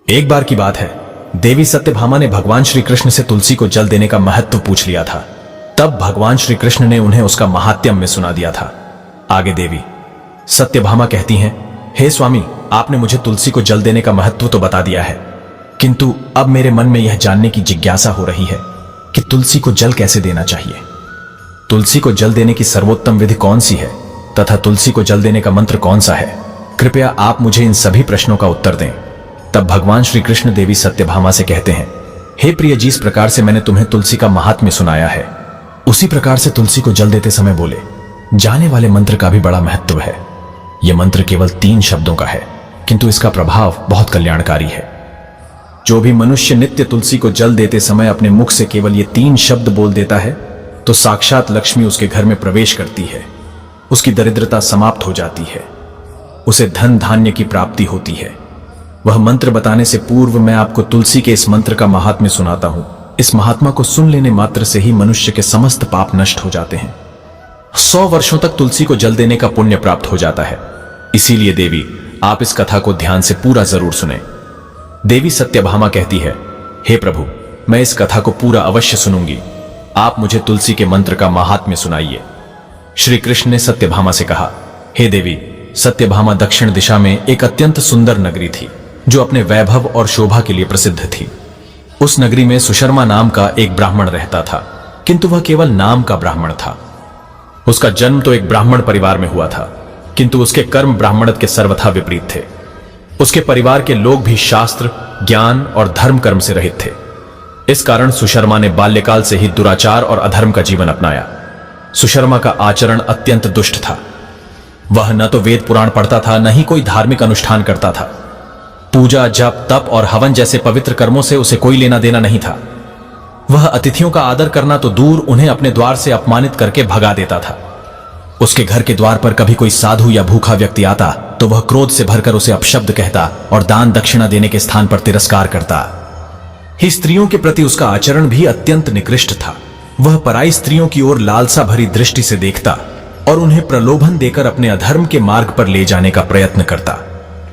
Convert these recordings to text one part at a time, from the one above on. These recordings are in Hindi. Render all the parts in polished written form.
एक बार की बात है, देवी सत्यभामा ने भगवान श्री कृष्ण से तुलसी को जल देने का महत्व पूछ लिया था। तब भगवान श्री कृष्ण ने उन्हें उसका महात्म्य सुना दिया था। आगे देवी सत्यभामा कहती हैं, हे स्वामी, आपने मुझे तुलसी को जल देने का महत्व तो बता दिया है, किंतु अब मेरे मन में यह जानने की जिज्ञासा हो रही है कि तुलसी को जल कैसे देना चाहिए। तुलसी को जल देने की सर्वोत्तम विधि कौन सी है तथा तुलसी को जल देने का मंत्र कौन सा है? कृपया आप मुझे इन सभी प्रश्नों का उत्तर दें। तब भगवान श्री कृष्ण देवी सत्यभामा से कहते हैं, हे प्रिय, जिस प्रकार से मैंने तुम्हें तुलसी का महात्म्य सुनाया है, उसी प्रकार से तुलसी को जल देते समय बोले जाने वाले मंत्र का भी बड़ा महत्व है। यह मंत्र केवल 3 शब्दों का है, किंतु इसका प्रभाव बहुत कल्याणकारी है। जो भी मनुष्य नित्य तुलसी को जल देते समय अपने मुख से केवल ये 3 शब्द बोल देता है, तो साक्षात लक्ष्मी उसके घर में प्रवेश करती है, उसकी दरिद्रता समाप्त हो जाती है, उसे धन धान्य की प्राप्ति होती है। वह मंत्र बताने से पूर्व मैं आपको तुलसी के इस मंत्र का महात्म्य सुनाता हूं। इस महात्मा को सुन लेने मात्र से ही मनुष्य के समस्त पाप नष्ट हो जाते हैं। 100 वर्षों तक तुलसी को जल देने का पुण्य प्राप्त हो जाता है। इसीलिए देवी, आप इस कथा को ध्यान से पूरा जरूर सुने। देवी सत्यभामा कहती है, हे प्रभु, मैं इस कथा को पूरा अवश्य सुनूंगी। आप मुझे तुलसी के मंत्र का महात्म्य सुनाइए। श्री कृष्ण ने सत्यभामा से कहा, हे देवी, सत्यभामा दक्षिण दिशा में एक अत्यंत सुंदर नगरी थी, जो अपने वैभव और शोभा के लिए प्रसिद्ध थी। उस नगरी में सुशर्मा नाम का एक ब्राह्मण रहता था, किंतु वह केवल नाम का ब्राह्मण था। उसका जन्म तो एक ब्राह्मण परिवार में हुआ था, किंतु उसके कर्म ब्राह्मणत्व के सर्वथा विपरीत थे। उसके परिवार के लोग भी शास्त्र, ज्ञान और धर्म कर्म से रहित थे। इस कारण सुशर्मा ने बाल्यकाल से ही दुराचार और अधर्म का जीवन अपनाया। सुशर्मा का आचरण अत्यंत दुष्ट था। वह न तो वेद पुराण पढ़ता था, न ही कोई धार्मिक अनुष्ठान करता था। पूजा, जप, तप और हवन जैसे पवित्र कर्मों से उसे कोई लेना देना नहीं था। वह अतिथियों का आदर करना तो दूर, उन्हें अपने द्वार से अपमानित करके भगा देता था। उसके घर के द्वार पर कभी कोई साधु या भूखा व्यक्ति आता तो वह क्रोध से भरकर उसे अपशब्द कहता और दान दक्षिणा देने के स्थान पर तिरस्कार करता। ही स्त्रियों के प्रति उसका आचरण भी अत्यंत निकृष्ट था। वह पराई स्त्रियों की ओर लालसा भरी दृष्टि से देखता और उन्हें प्रलोभन देकर अपने अधर्म के मार्ग पर ले जाने का प्रयत्न करता।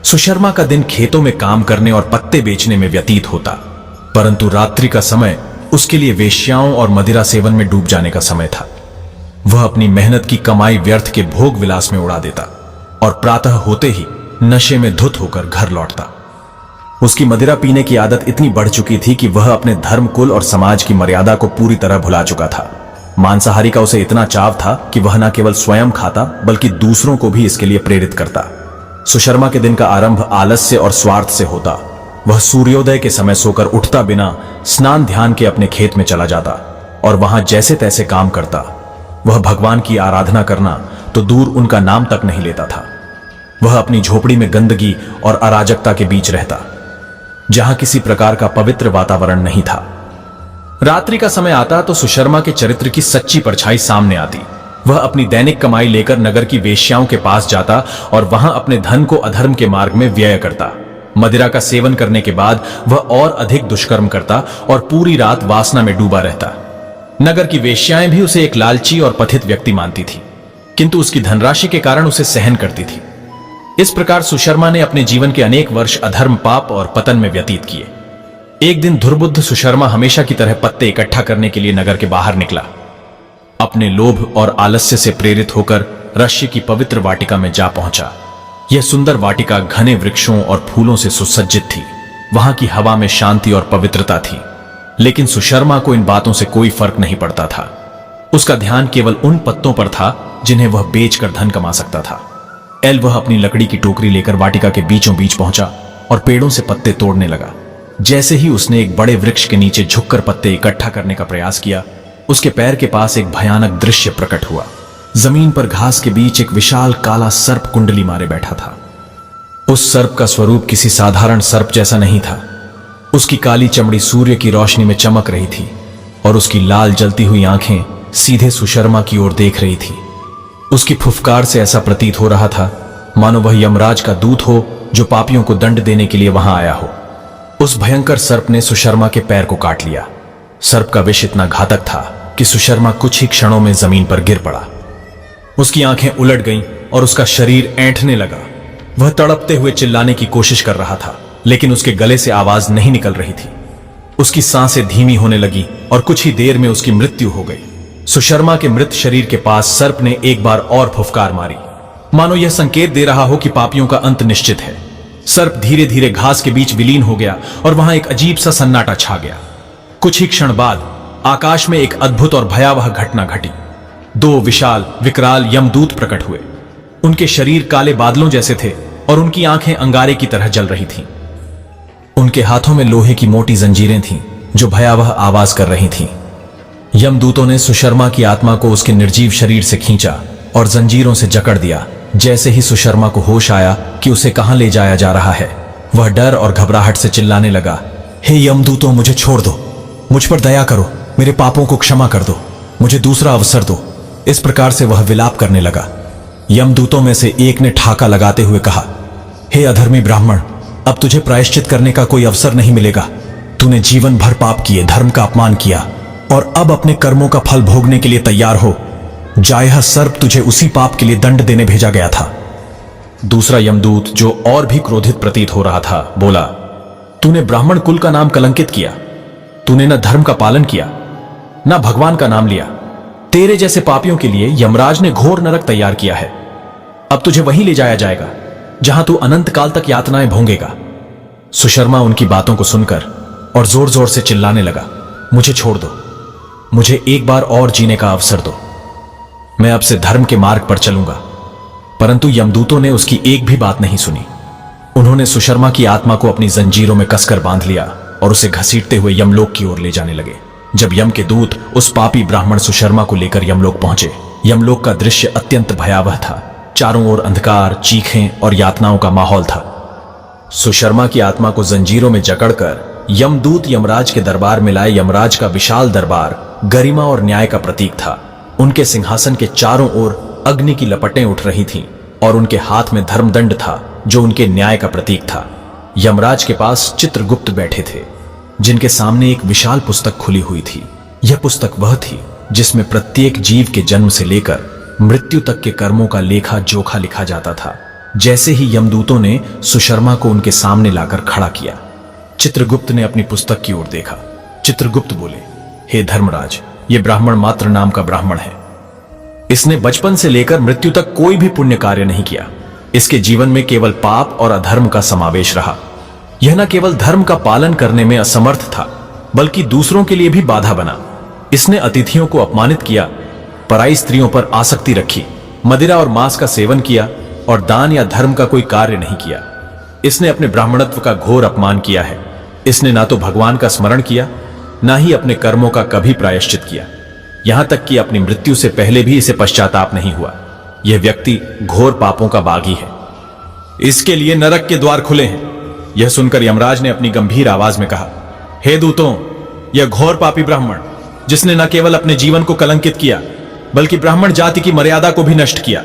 सुशर्मा का दिन खेतों में काम करने और पत्ते बेचने में व्यतीत होता, परंतु रात्रि का समय उसके लिए वेश्याओं और मदिरा सेवन में डूब जाने का समय था। वह अपनी मेहनत की कमाई व्यर्थ के भोग विलास में उड़ा देता और प्रातः होते ही नशे में धुत होकर घर लौटता। उसकी मदिरा पीने की आदत इतनी बढ़ चुकी थी कि वह अपने धर्म, कुल और समाज की मर्यादा को पूरी तरह भुला चुका था। मांसाहारी का उसे इतना चाव था कि वह न केवल स्वयं खाता बल्कि दूसरों को भी इसके लिए प्रेरित करता। सुशर्मा के दिन का आरंभ आलस्य और स्वार्थ से होता। वह सूर्योदय के समय सोकर उठता बिना स्नान ध्यान के अपने खेत में चला जाता और वहां जैसे तैसे काम करता। वह भगवान की आराधना करना तो दूर, उनका नाम तक नहीं लेता था। वह अपनी झोपड़ी में गंदगी और अराजकता के बीच रहता, जहां किसी प्रकार का पवित्र वातावरण नहीं था। रात्रि का समय आता तो सुशर्मा के चरित्र की सच्ची परछाई सामने आती। वह अपनी दैनिक कमाई लेकर नगर की वेश्याओं के पास जाता और वहां अपने धन को अधर्म के मार्ग में व्यय करता। मदिरा का सेवन करने के बाद वह और अधिक दुष्कर्म करता और पूरी रात वासना में डूबा रहता। नगर की वेश्याएं भी उसे एक लालची और पथित व्यक्ति मानती थी, किंतु उसकी धनराशि के कारण उसे सहन करती थी। इस प्रकार सुशर्मा ने अपने जीवन के अनेक वर्ष अधर्म, पाप और पतन में व्यतीत किए। एक दिन दुर्बुद्ध सुशर्मा हमेशा की तरह पत्ते इकट्ठा करने के लिए नगर के बाहर निकला। अपने लोभ और आलस्य से प्रेरित होकर रश्य की पवित्र वाटिका में जा पहुंचा। यह सुंदर वाटिका घने वृक्षों और फूलों से सुसज्जित थी। वहां की हवा में शांति और पवित्रता थी, लेकिन सुशर्मा को इन बातों से कोई फर्क नहीं पड़ता था। उसका ध्यान केवल उन पत्तों पर था जिन्हें वह बेचकर धन कमा सकता था। वह अपनी लकड़ी की टोकरी लेकर वाटिका के बीचों बीच पहुंचा और पेड़ों से पत्ते तोड़ने लगा। जैसे ही उसने एक बड़े वृक्ष के नीचे झुककर पत्ते इकट्ठा करने का प्रयास किया, उसके पैर के पास एक भयानक दृश्य प्रकट हुआ। जमीन पर घास के बीच एक विशाल काला सर्प कुंडली मारे बैठा था। उस सर्प का स्वरूप किसी साधारण सर्प जैसा नहीं था। उसकी काली चमड़ी सूर्य की रोशनी में चमक रही थी और उसकी लाल जलती हुई आंखें सीधे सुशर्मा की ओर देख रही थी। उसकी फुफकार से ऐसा प्रतीत हो रहा था मानो वह यमराज का दूत हो जो पापियों को दंड देने के लिए वहां आया हो। उस भयंकर सर्प ने सुशर्मा के पैर को काट लिया। सर्प का विष इतना घातक था कि सुशर्मा कुछ ही क्षणों में जमीन पर गिर पड़ा। उसकी आंखें उलट गईं और उसका शरीर ऐंठने लगा। वह तड़पते हुए चिल्लाने की कोशिश कर रहा था, लेकिन उसके गले से आवाज नहीं निकल रही थी। उसकी सांसें धीमी होने लगी और कुछ ही देर में उसकी मृत्यु हो गई। सुशर्मा के मृत शरीर के पास सर्प ने एक बार और फुफकार मारी, मानो यह संकेत दे रहा हो कि पापियों का अंत निश्चित है। सर्प धीरे धीरे घास के बीच विलीन हो गया और वहां एक अजीब सा सन्नाटा छा गया। कुछ ही क्षण बाद आकाश में एक अद्भुत और भयावह घटना घटी। दो विशाल विकराल यमदूत प्रकट हुए। उनके शरीर काले बादलों जैसे थे और उनकी आंखें अंगारे की तरह जल रही थीं। उनके हाथों में लोहे की मोटी जंजीरें थीं जो भयावह आवाज कर रही थीं। यमदूतों ने सुशर्मा की आत्मा को उसके निर्जीव शरीर से खींचा और जंजीरों से जकड़ दिया। जैसे ही सुशर्मा को होश आया कि उसे कहां ले जाया जा रहा है, वह डर और घबराहट से चिल्लाने लगा, हे यमदूतों, मुझे छोड़ दो, मुझ पर दया करो, मेरे पापों को क्षमा कर दो, मुझे दूसरा अवसर दो। इस प्रकार से वह विलाप करने लगा। यमदूतों में से एक ने ठाका लगाते हुए कहा, हे अधर्मी ब्राह्मण, अब तुझे प्रायश्चित करने का कोई अवसर नहीं मिलेगा। तूने जीवन भर पाप किए, धर्म का अपमान किया और अब अपने कर्मों का फल भोगने के लिए तैयार हो। जा, यह सर्प तुझे उसी पाप के लिए दंड देने भेजा गया था। दूसरा यमदूत, जो और भी क्रोधित प्रतीत हो रहा था, बोला, तूने ब्राह्मण कुल का नाम कलंकित किया। तूने न धर्म का पालन किया न भगवान का नाम लिया। तेरे जैसे पापियों के लिए यमराज ने घोर नरक तैयार किया है। अब तुझे वहीं ले जाया जाएगा जहां तू अनंत काल तक यातनाएं भोगेगा। सुशर्मा उनकी बातों को सुनकर और जोर जोर से चिल्लाने लगा, मुझे छोड़ दो, मुझे एक बार और जीने का अवसर दो। मैं अब से धर्म के मार्ग पर चलूंगा। परंतु यमदूतों ने उसकी एक भी बात नहीं सुनी। उन्होंने सुशर्मा की आत्मा को अपनी जंजीरों में कसकर बांध लिया और उसे घसीटते हुए यमलोक की ओर ले जाने लगे। जब यम के दूत उस पापी ब्राह्मण सुशर्मा को लेकर यमलोक पहुंचे, यमलोक का दृश्य अत्यंत भयावह था। चारों ओर अंधकार, चीखें और यातनाओं का माहौल था। सुशर्मा की आत्मा को जंजीरों में जकड़कर यमदूत यमराज के दरबार में लाए। यमराज का विशाल दरबार गरिमा और न्याय का प्रतीक था। उनके सिंहासन के चारों ओर अग्नि की लपटें उठ रही थीं और उनके हाथ में धर्मदंड था जो उनके न्याय का प्रतीक था। यमराज के पास चित्रगुप्त बैठे थे जिनके सामने एक विशाल पुस्तक खुली हुई थी। यह पुस्तक वह थी जिसमें प्रत्येक जीव के जन्म से लेकर मृत्यु तक के कर्मों का लेखा जोखा लिखा जाता था। जैसे ही यमदूतों ने सुशर्मा को उनके सामने लाकर खड़ा किया, चित्रगुप्त ने अपनी पुस्तक की ओर देखा। चित्रगुप्त बोले, हे धर्मराज, ये ब्राह्मण मात्र नाम का ब्राह्मण है। इसने बचपन से लेकर मृत्यु तक कोई भी पुण्य कार्य नहीं किया। इसके जीवन में केवल पाप और अधर्म का समावेश रहा। यह न केवल धर्म का पालन करने में असमर्थ था, बल्कि दूसरों के लिए भी बाधा बना। इसने अतिथियों को अपमानित किया, पराई स्त्रियों पर आसक्ति रखी, मदिरा और मांस का सेवन किया और दान या धर्म का कोई कार्य नहीं किया। इसने अपने ब्राह्मणत्व का घोर अपमान किया है। इसने ना तो भगवान का स्मरण किया, ना ही अपने कर्मों का कभी प्रायश्चित किया। यहां तक कि अपनी मृत्यु से पहले भी इसे पश्चाताप नहीं हुआ। यह व्यक्ति घोर पापों का बागी है। इसके लिए नरक के द्वार खुले हैं। यह सुनकर यमराज ने अपनी गंभीर आवाज में कहा, हे दूतों, यह घोर पापी ब्राह्मण, जिसने न केवल अपने जीवन को कलंकित किया बल्कि ब्राह्मण जाति की मर्यादा को भी नष्ट किया,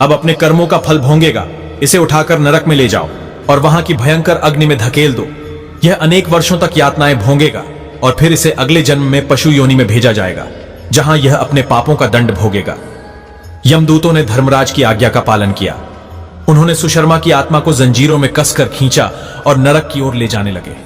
अब अपने कर्मों का फल भोगेगा। इसे उठाकर नरक में ले जाओ और वहां की भयंकर अग्नि में धकेल दो। यह अनेक वर्षों तक यातनाएं भोगेगा और फिर इसे अगले जन्म में पशु योनि में भेजा जाएगा, जहां यह अपने पापों का दंड भोगेगा। यमदूतों ने धर्मराज की आज्ञा का पालन किया। उन्होंने सुशर्मा की आत्मा को जंजीरों में कसकर खींचा और नरक की ओर ले जाने लगे।